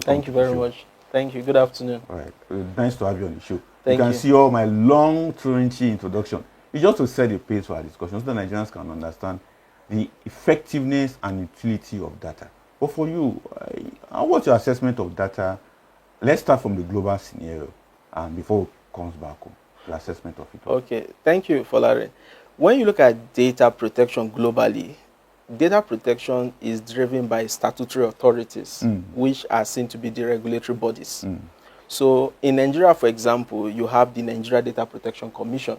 Thank you very much. Thank you. Good afternoon. All right. Nice to have you on the show. Thank you can you. see all my long, trunchy introduction. It's just to set the pace for our discussion so that Nigerians can understand the effectiveness and utility of data. But for you, what's your assessment of data? Let's start from the global scenario and before it comes back home, the assessment of it. Okay. Thank you, Floliz. When you look at data protection globally, data protection is driven by statutory authorities, which are seen to be the regulatory bodies. So in Nigeria, for example, you have the Nigeria Data Protection Commission.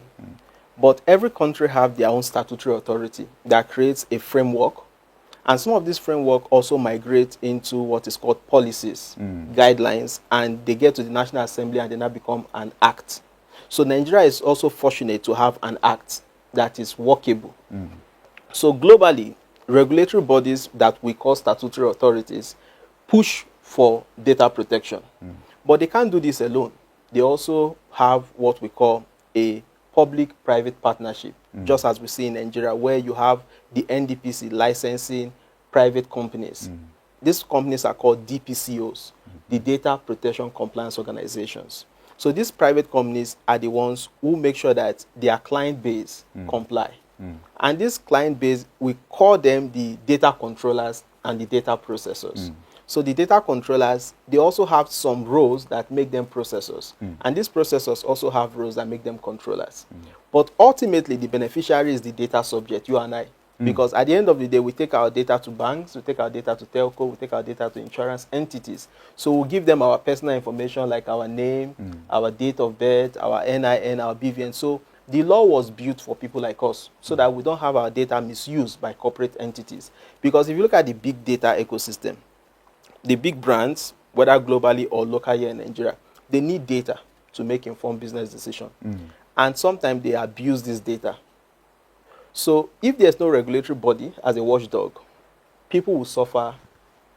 But every country have their own statutory authority that creates a framework. And some of this framework also migrate into what is called policies, guidelines, and they get to the National Assembly and they now become an act. So Nigeria is also fortunate to have an act that is workable. So globally, regulatory bodies that we call statutory authorities push for data protection. But they can't do this alone. They also have what we call a public-private partnership, just as we see in Nigeria, where you have the NDPC licensing private companies. These companies are called DPCOs, the Data Protection Compliance Organizations. So these private companies are the ones who make sure that their client base comply. And this client base, we call them the data controllers and the data processors. So the data controllers, they also have some roles that make them processors. And these processors also have roles that make them controllers. But ultimately, the beneficiary is the data subject, you and I. Because at the end of the day, we take our data to banks, we take our data to telco, we take our data to insurance entities. So we'll give them our personal information like our name, our date of birth, our NIN, our BVN. So the law was built for people like us so that we don't have our data misused by corporate entities. Because if you look at the big data ecosystem, the big brands, whether globally or locally here in Nigeria, they need data to make informed business decisions. And sometimes they abuse this data. So if there's no regulatory body as a watchdog, people will suffer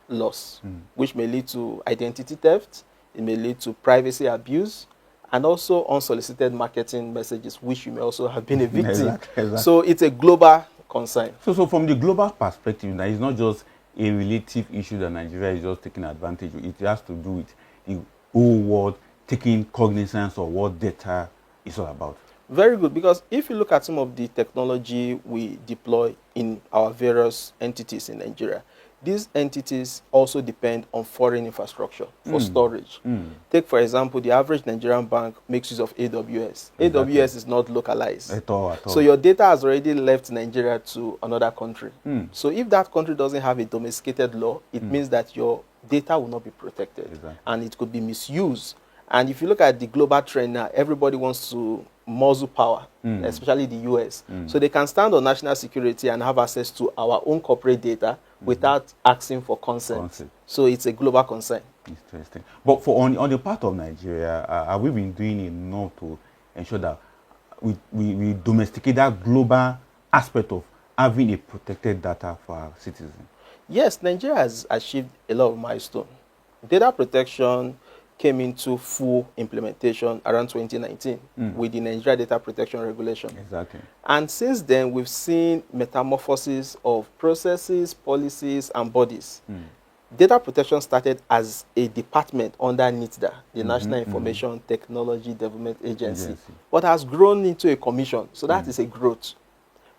loss, which may lead to identity theft, it may lead to privacy abuse, and also unsolicited marketing messages, which you may also have been a victim. Exactly. So it's a global concern. So from the global perspective, now it's not just a relative issue that Nigeria is just taking advantage of. It has to do with the whole world taking cognizance of what data is all about. Very good, because if you look at some of the technology we deploy in our various entities in Nigeria, these entities also depend on foreign infrastructure for storage. Take, for example, the average Nigerian bank makes use of AWS. Exactly. AWS is not localized. At all. So your data has already left Nigeria to another country. So if that country doesn't have a domesticated law, it means that your data will not be protected. Exactly. And it could be misused. And if you look at the global trend now, everybody wants to muzzle power, especially the US. So they can stand on national security and have access to our own corporate data without asking for consent. So it's a global concern. Interesting. But for on the part of Nigeria, have we been doing enough to ensure that we domesticate that global aspect of having a protected data for our citizens? Yes, Nigeria has achieved a lot of milestones. Data protection came into full implementation around 2019 with the Nigeria Data Protection Regulation. Exactly. And since then, we've seen metamorphosis of processes, policies, and bodies. Data protection started as a department under NITDA, the National Information Technology Development Agency, but has grown into a commission. So that is a growth.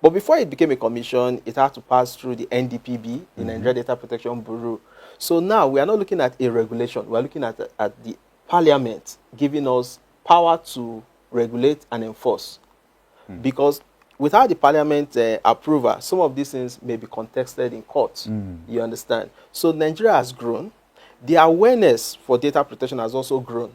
But before it became a commission, it had to pass through the NDPB, the Nigeria Data Protection Bureau. So now we are not looking at a regulation. We are looking at the parliament giving us power to regulate and enforce. Because without the parliament approval, some of these things may be contested in court. You understand? So Nigeria has grown. The awareness for data protection has also grown.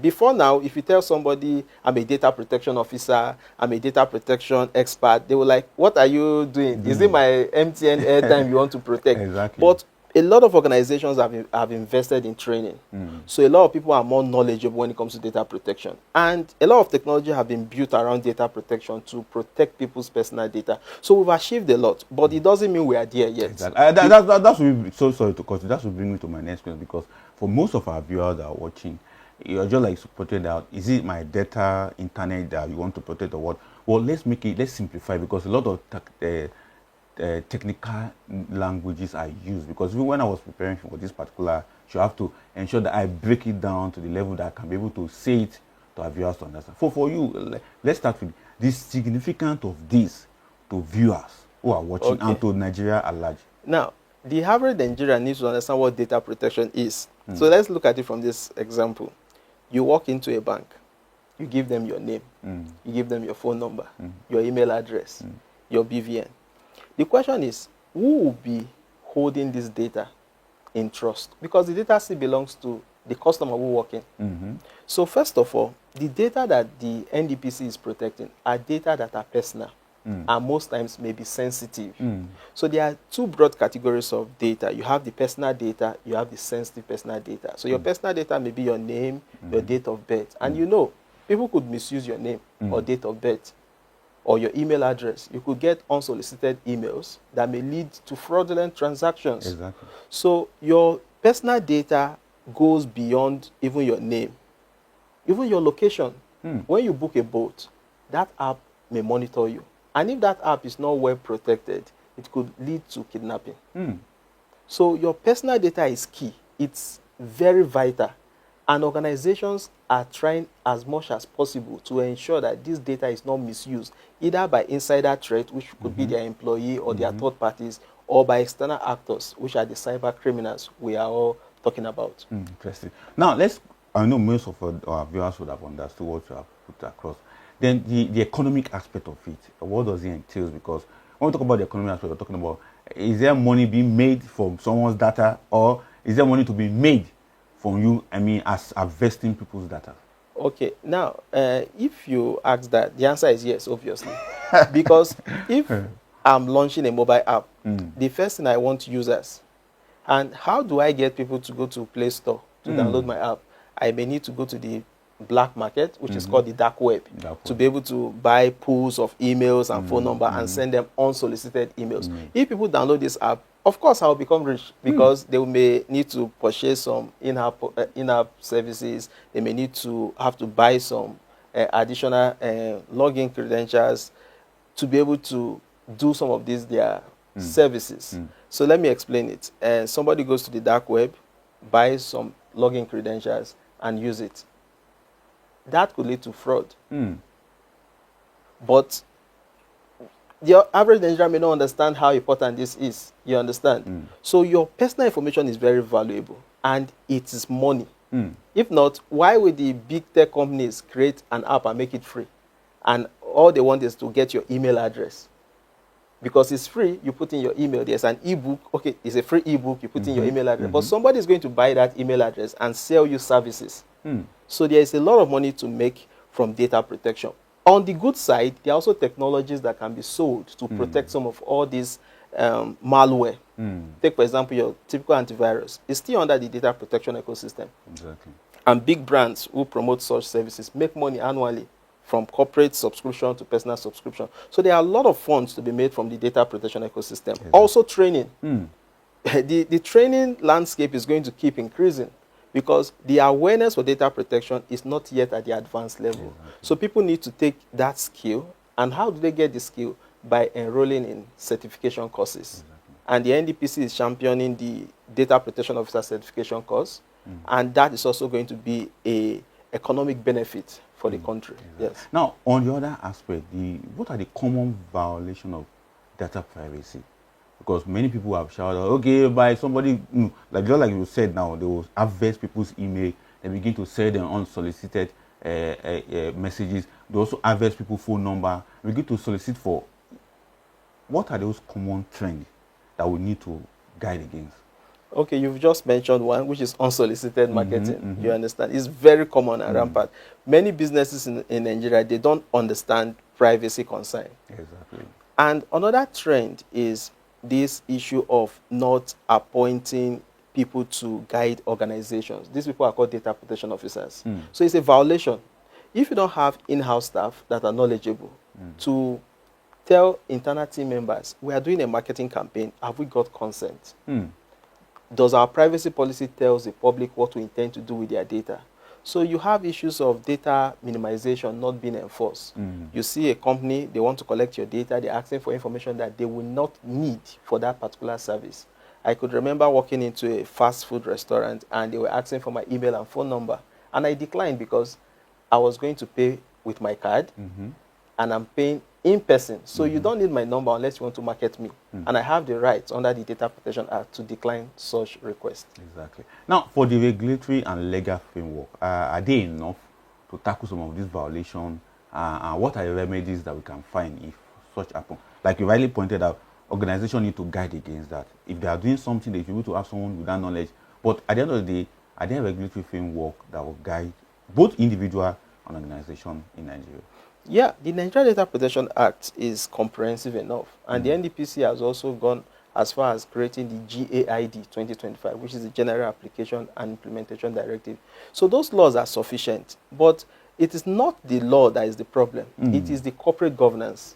Before now, if you tell somebody, I'm a data protection officer, I'm a data protection expert, they were like, what are you doing? Is it my MTN airtime you want to protect? Exactly. But a lot of organizations have invested in training. So a lot of people are more knowledgeable when it comes to data protection. And a lot of technology have been built around data protection to protect people's personal data. So we've achieved a lot, but it doesn't mean we are there yet. Exactly. That's so sorry to cut you. That will bring me to my next question, because for most of our viewers that are watching, you're just like supported out. Is it my data, internet that you want to protect or what? Well, let's simplify, because a lot of technical languages are used. Because when I was preparing for this particular should have to ensure that I break it down to the level that I can be able to say it to our viewers to understand. For you, let's start with the significance of this to viewers who are watching and to Nigeria at large. Now, the average Nigerian needs to understand what data protection is. So let's look at it from this example. You walk into a bank, you give them your name, you give them your phone number, your email address, your BVN. The question is, who will be holding this data in trust? Because the data still belongs to the customer who walk in. So first of all, the data that the NDPC is protecting are data that are personal and most times may be sensitive. So there are two broad categories of data. You have the personal data, you have the sensitive personal data. So your personal data may be your name, your date of birth. And you know, people could misuse your name or date of birth or your email address. You could get unsolicited emails that may lead to fraudulent transactions. Exactly. So your personal data goes beyond even your name, even your location. When you book a boat, that app may monitor you. And if that app is not well protected, it could lead to kidnapping. So your personal data is key. It's very vital. And organizations are trying as much as possible to ensure that this data is not misused, either by insider threat, which could be their employee or their third parties, or by external actors, which are the cyber criminals we are all talking about. Interesting. Now, I know most of our viewers would have understood what you have put across. Then the economic aspect of it, what does it entail? Because when we talk about the economic aspect, we're talking about, is there money being made from someone's data, or is there money to be made from you, as harvesting people's data? Okay, now, if you ask that, the answer is yes, obviously. Because if I'm launching a mobile app, the first thing I want users. And how do I get people to go to Play Store to download my app? I may need to go to the black market, which is called the dark web, to be able to buy pools of emails and phone number and send them unsolicited emails. If people download this app, of course I'll become rich, because they may need to purchase some in-app services. They may need to have to buy some additional login credentials to be able to do some of these their services. So let me explain it. Somebody goes to the dark web, buys some login credentials and use it. That could lead to fraud. But the average Nigerian may not understand how important this is. You understand? So your personal information is very valuable, and it is money. If not, why would the big tech companies create an app and make it free? And all they want is to get your email address. Because it's free, you put in your email. There's an ebook. Okay, it's a free ebook. You put in your email address. But somebody is going to buy that email address and sell you services. So there is a lot of money to make from data protection. On the good side, there are also technologies that can be sold to protect some of all these malware. Take, for example, your typical antivirus. It's still under the data protection ecosystem. Exactly. And big brands who promote such services make money annually, from corporate subscription to personal subscription. So there are a lot of funds to be made from the data protection ecosystem. Exactly. Also training. The training landscape is going to keep increasing, because the awareness for data protection is not yet at the advanced level. Exactly. So people need to take that skill. And how do they get the skill? By enrolling in certification courses. Exactly. And the NDPC is championing the Data Protection Officer certification course. And that is also going to be an economic benefit for the country. Exactly. Yes. Now, on the other aspect, what are the common violations of data privacy? Because many people have shouted, okay, by somebody, like you said now, they will harvest people's email, they begin to sell them unsolicited messages. They also harvest people's phone number, begin to solicit for. What are those common trends that we need to guide against? Okay, you've just mentioned one, which is unsolicited marketing. You understand? It's very common and rampant. Many businesses in Nigeria, they don't understand privacy concern. Exactly. And another trend is this issue of not appointing people to guide organizations. These people are called data protection officers. So it's a violation. If you don't have in-house staff that are knowledgeable to tell internal team members, we are doing a marketing campaign, have we got consent? Does our privacy policy tell the public what we intend to do with their data? So you have issues of data minimization not being enforced. You see a company, they want to collect your data, they're asking for information that they will not need for that particular service. I could remember walking into a fast food restaurant and they were asking for my email and phone number. And I declined because I was going to pay with my card and I'm paying in person. So you don't need my number unless you want to market me. And I have the right under the Data Protection Act to decline such request. Exactly. Now, for the regulatory and legal framework, are they enough to tackle some of these violations? And what are the remedies that we can find if such happen? Like you rightly pointed out, organizations need to guide against that. If they are doing something, they should be able to have someone with that knowledge. But at the end of the day, are there regulatory framework that will guide both individual and organization in Nigeria? Yeah, the Nigeria Data Protection Act is comprehensive enough. And the NDPC has also gone as far as creating the GAID 2025, which is the General Application and Implementation Directive. So those laws are sufficient, but it is not the law that is the problem. It is the corporate governance.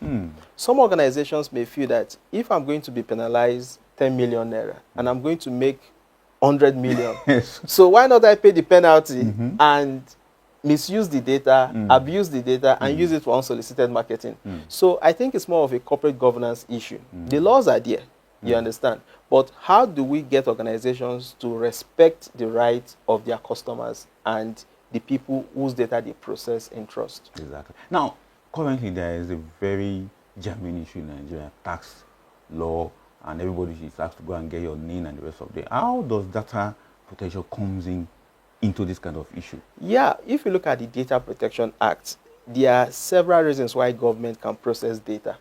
Some organizations may feel that if I'm going to be penalized 10 million naira and I'm going to make 100 million, so why not I pay the penalty and misuse the data, abuse the data, and use it for unsolicited marketing? So I think it's more of a corporate governance issue. The laws are there, you understand, but how do we get organizations to respect the rights of their customers and the people whose data they process in trust? Exactly. Now, currently there is a very germane issue in Nigeria, tax law, and everybody is asked to go and get your name and the rest of it. How does data protection comes into this kind of issue? Yeah, if you look at the Data Protection Act, there are several reasons why government can process data.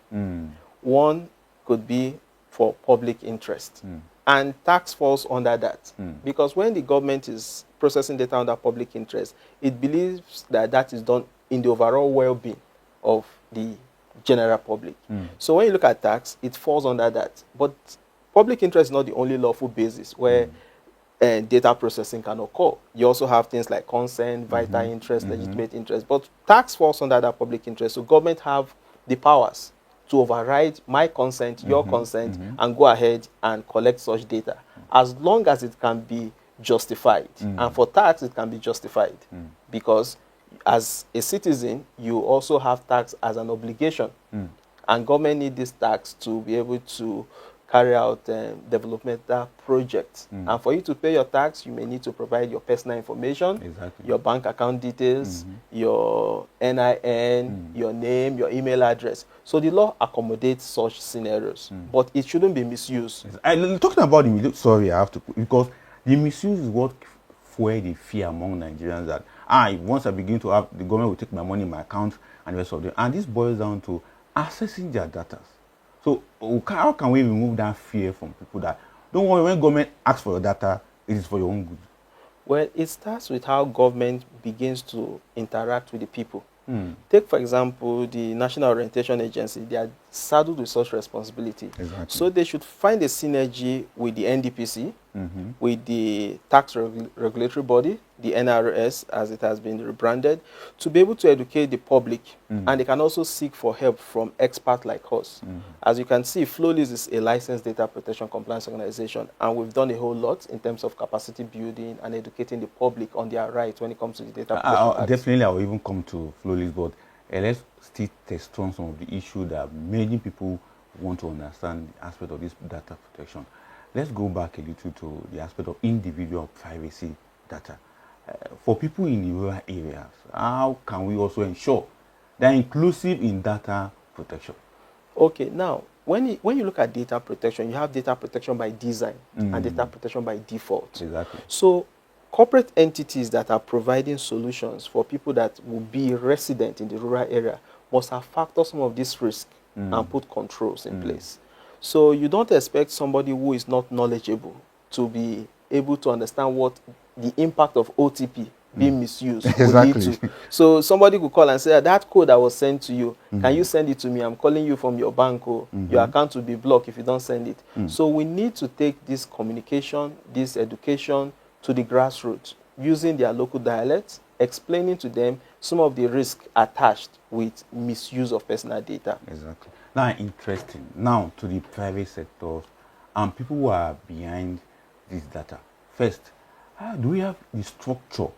One could be for public interest. And tax falls under that. Because when the government is processing data under public interest, it believes that that is done in the overall well-being of the general public. So when you look at tax, it falls under that. But public interest is not the only lawful basis where data processing can occur. You also have things like consent, vital interest, legitimate interest. But tax falls under that public interest. So government have the powers to override my consent, your consent, and go ahead and collect such data, as long as it can be justified. And for tax, it can be justified because as a citizen, you also have tax as an obligation. And government need this tax to be able to carry out developmental projects. And for you to pay your tax, you may need to provide your personal information, your bank account details, your NIN, your name, your email address. So the law accommodates such scenarios, but it shouldn't be misused. And talking about the sorry, I have to, because the misuse is what fuel the fear among Nigerians that once I begin to have, the government will take my money in my account and the rest of it. And this boils down to accessing their data. So how can we remove that fear from people that, don't worry, when government asks for your data, it is for your own good? Well, it starts with how government begins to interact with the people. Take, for example, the National Orientation Agency. They are saddled with such responsibility. So they should find a synergy with the NDPC, with the tax regulatory body, the NRS, as it has been rebranded, to be able to educate the public. And they can also seek for help from experts like us. As you can see, Floliz is a licensed data protection compliance organization, and we've done a whole lot in terms of capacity building and educating the public on their rights when it comes to the data protection Act. Definitely, I will even come to Floliz, but let's still test on some of the issues that many people want to understand the aspect of this data protection. Let's go back a little to the aspect of individual privacy data. For people in the rural areas, how can we also ensure they're inclusive in data protection? Okay, now, when you look at data protection, you have data protection by design and data protection by default. So corporate entities that are providing solutions for people that will be resident in the rural area must have factored some of this risk and put controls in place. So you don't expect somebody who is not knowledgeable to be able to understand what the impact of OTP being misused would lead to. So somebody could call and say, that code I was sent to you, can you send it to me? I'm calling you from your bank, your account will be blocked if you don't send it. So we need to take this communication, this education to the grassroots, using their local dialects, explaining to them some of the risks attached with misuse of personal data. Now, interesting. Now, to the private sector and people who are behind this data. First, do we have the structure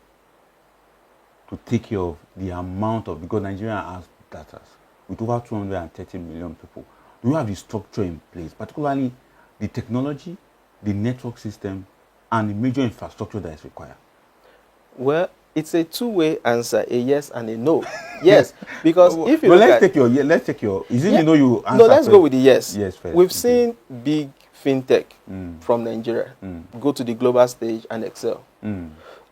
to take care of the amount of, because Nigeria has data with over 230 million people. Do we have the structure in place, particularly the technology the network system, and the major infrastructure that is required? Well, it's a two-way answer, a yes and a no. Yes, because if you look let's at... take your, is it Yeah, you answer no, let's first? go with the yes. Yes first. We've Okay. seen big fintech from Nigeria go to the global stage and excel.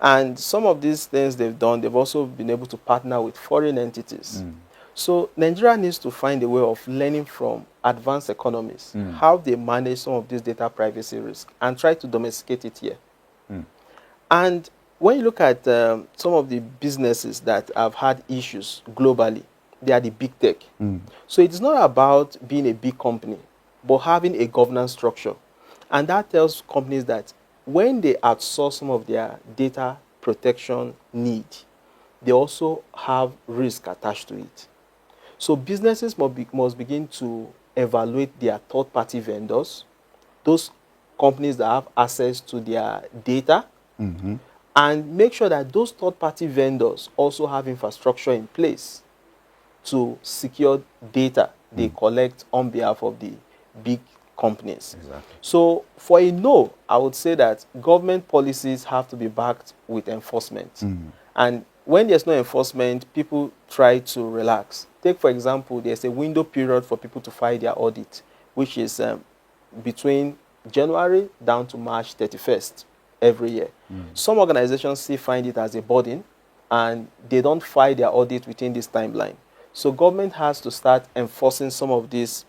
And some of these things they've done, they've also been able to partner with foreign entities. So Nigeria needs to find a way of learning from advanced economies, how they manage some of these data privacy risks, and try to domesticate it here. And when you look at some of the businesses that have had issues globally, they are the big tech. So it's not about being a big company, but having a governance structure. And that tells companies that when they outsource some of their data protection need, they also have risk attached to it. So businesses must begin to evaluate their third-party vendors, those companies that have access to their data, and make sure that those third-party vendors also have infrastructure in place to secure data they collect on behalf of the big companies. Exactly. So for a no, I would say that government policies have to be backed with enforcement. And when there's no enforcement, people try to relax. Take, for example, there's a window period for people to file their audit, which is between January down to March 31st every year. Some organizations still find it as a burden, and they don't file their audit within this timeline. So government has to start enforcing some of these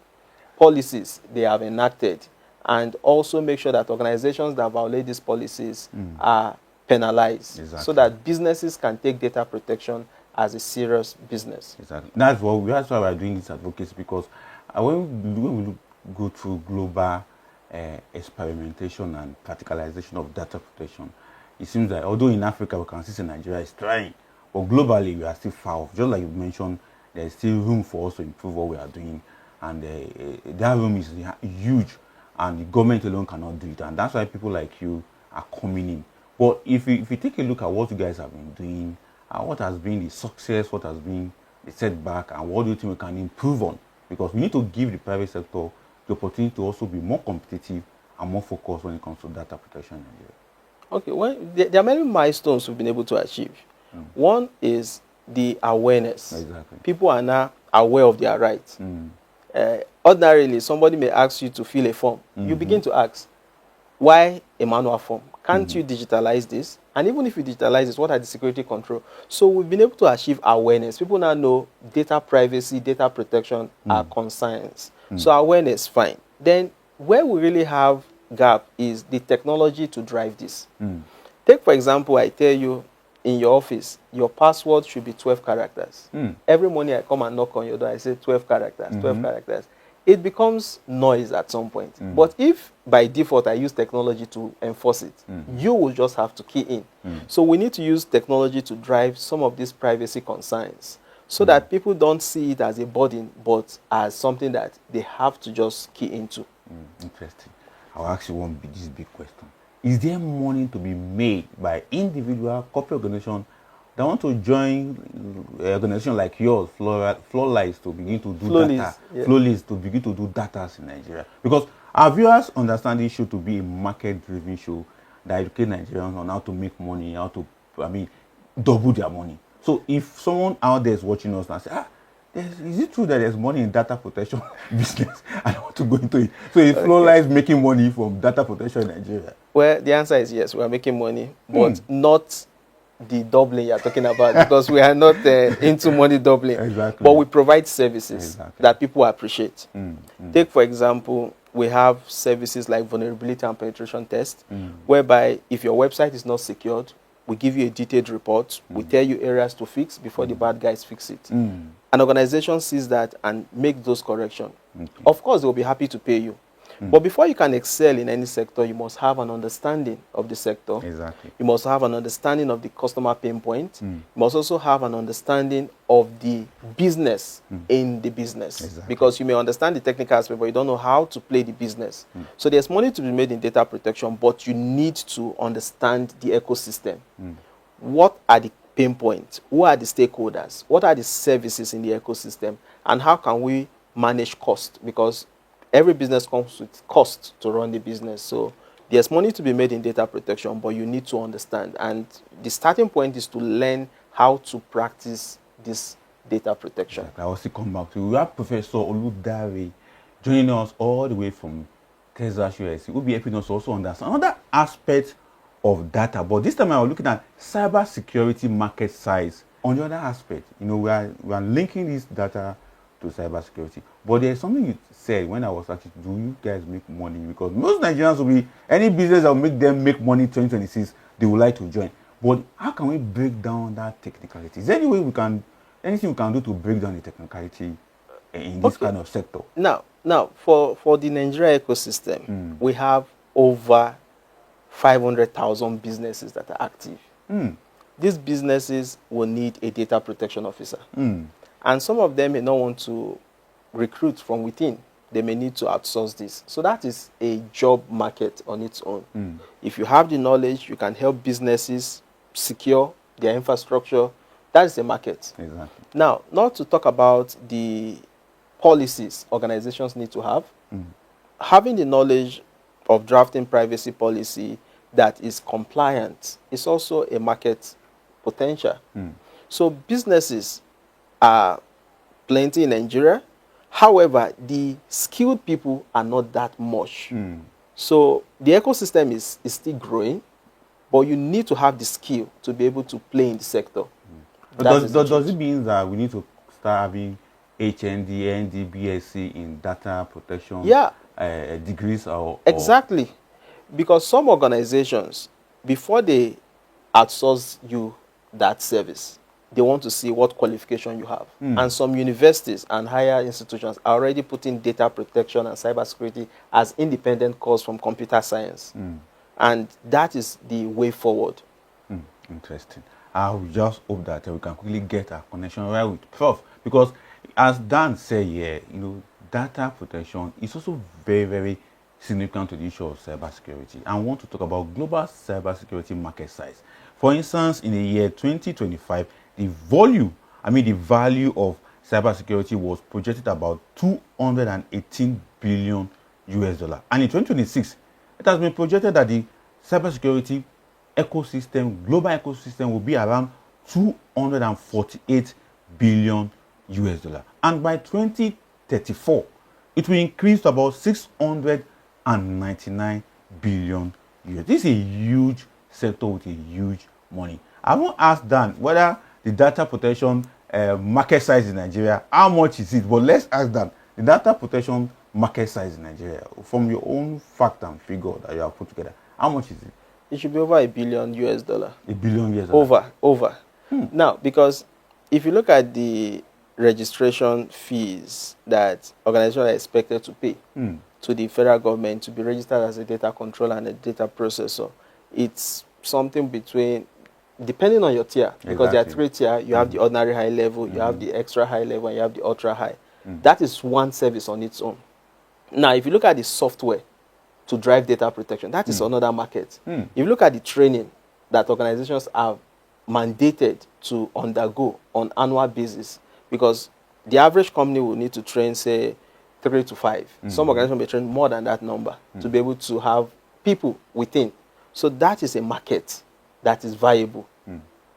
policies they have enacted, and also make sure that organizations that violate these policies are penalized, so that businesses can take data protection as a serious business. Exactly. That's why we're doing this advocacy, because when we go through global experimentation and practicalization of data protection, it seems that although in Africa we can see Nigeria is trying, but globally we are still far off. Just like you mentioned, there is still room for us to improve what we are doing, and that room is huge, and the government alone cannot do it, and that's why people like you are coming in. But if you take a look at what you guys have been doing, what has been the success, what has been the setback, and what do you think we can improve on? Because we need to give the private sector the opportunity to also be more competitive and more focused when it comes to data protection in Nigeria. Okay, well, there are many milestones we've been able to achieve. One is the awareness. Exactly. People are now aware of their rights. Ordinarily, somebody may ask you to fill a form. You begin to ask, why a manual form? Can't you digitalize this? And even if you digitalize this, what are the security control? So we've been able to achieve awareness. People now know data privacy, data protection are concerns. So awareness, fine. Then where we really have gap is the technology to drive this. Take, for example, I tell you, in your office, your password should be 12 characters. Every morning I come and knock on your door, I say 12 characters, 12 characters. It becomes noise at some point. But if by default I use technology to enforce it, you will just have to key in. So we need to use technology to drive some of these privacy concerns, so that people don't see it as a burden, but as something that they have to just key into. Interesting. I'll ask you this big question. Is there money to be made by individual corporate organizations that want to join an organization like yours, Floliz, to begin to do data? Yeah. Floliz to begin to do data in Nigeria? Because our viewers understand this show to be a market-driven show that educates Nigerians on how to make money, how to, double their money. So if someone out there is watching us and say, is it true that there's money in data protection business? I don't want to go into it. So is Floliz making money from data protection in Nigeria? Well, the answer is yes, we are making money, but not the doubling you're talking about, because we are not into money doubling. Exactly. But we provide services that people appreciate. Take, for example, we have services like vulnerability and penetration test, whereby if your website is not secured, we give you a detailed report. We tell you areas to fix before the bad guys fix it. An organization sees that and makes those corrections. Of course, they will be happy to pay you. But before you can excel in any sector, you must have an understanding of the sector. Exactly. You must have an understanding of the customer pain point. You must also have an understanding of the business in the business. Exactly. Because you may understand the technical aspect, but you don't know how to play the business. So there's money to be made in data protection, but you need to understand the ecosystem. What are the pain points? Who are the stakeholders? What are the services in the ecosystem? And how can we manage cost? Because every business comes with cost to run the business. So There's money to be made in data protection, but you need to understand. And the starting point is to learn how to practice this data protection. Exactly. I will still come back to you. We have Professor Oludare joining us all the way from Texas, USA. We'll be helping us also understand another aspect of data. But this time I was looking at cyber security market size. On the other aspect, we are linking this data to cybersecurity. But there's something you said when I was asking, do you guys make money? Because most Nigerians will be, any business that will make them make money in 2026, they would like to join. But how can we break down that technicality? Is there anything we can do to break down the technicality in this kind of sector? Now, for the Nigeria ecosystem, we have over 500,000 businesses that are active. These businesses will need a data protection officer. And some of them may not want to recruit from within. They may need to outsource this. So that is a job market on its own. If you have the knowledge, you can help businesses secure their infrastructure. That is the market. Exactly. Now, not to talk about the policies organizations need to have. Having the knowledge of drafting privacy policy that is compliant is also a market potential. So businesses are plenty in Nigeria. However, the skilled people are not that much. So the ecosystem is still growing, but you need to have the skill to be able to play in the sector. Does it mean that we need to start having HND, NDPC in data protection degrees? Exactly. Because some organizations, before they outsource you that service, they want to see what qualification you have. And some universities and higher institutions are already putting data protection and cybersecurity as independent course from computer science. And that is the way forward. Interesting. I will just hope that we can quickly get a connection right with Prof. Because as Dan said here, data protection is also very, very significant to the issue of cybersecurity. I want to talk about global cybersecurity market size. For instance, in the year 2025, the value of cybersecurity was projected about $218 billion. And in 2026, it has been projected that the cybersecurity global ecosystem will be around $248 billion. And by 2034, it will increase to about $699 billion. This is a huge sector with a huge money. I won't ask Dan whether the data protection market size in Nigeria, how much is it? But let's ask Dan, the data protection market size in Nigeria, from your own fact and figure that you have put together, how much is it? It should be over $1 billion. $1 billion. Over. Now, because if you look at the registration fees that organizations are expected to pay to the federal government to be registered as a data controller and a data processor, it's something between, depending on your tier, because there are 3 tiers. You have the ordinary high level, you have the extra high level, and you have the ultra high. That is one service on its own. Now, if you look at the software to drive data protection, that is another market. If you look at the training that organizations have mandated to undergo on annual basis, because the average company will need to train, say, 3 to 5. Some organizations may train more than that number to be able to have people within. So that is a market that is viable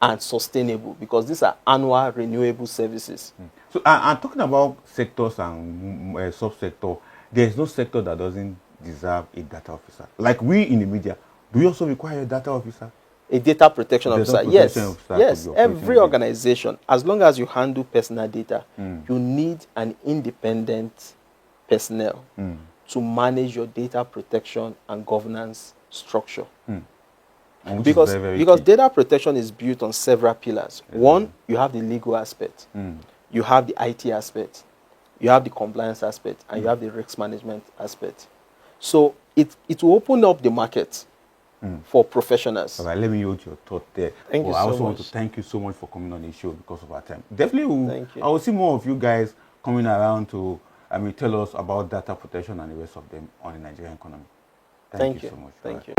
and sustainable, because these are annual renewable services. So I'm talking about sectors and subsector. There's no sector that doesn't deserve a data officer. Like we in the media, do we also require a data officer? A data protection officer? Yes. Every organization, as long as you handle personal data, you need an independent personnel to manage your data protection and governance structure. Because data protection is built on several pillars. One, you have the legal aspect, you have the IT aspect, you have the compliance aspect, and you have the risk management aspect. So it will open up the market for professionals. All right, let me hold your thought there. Thank you so much. I also want to thank you so much for coming on the show because of our time. Definitely, I will see more of you guys coming around to tell us about data protection and the rest of them on the Nigerian economy. Thank you so much. Thank you.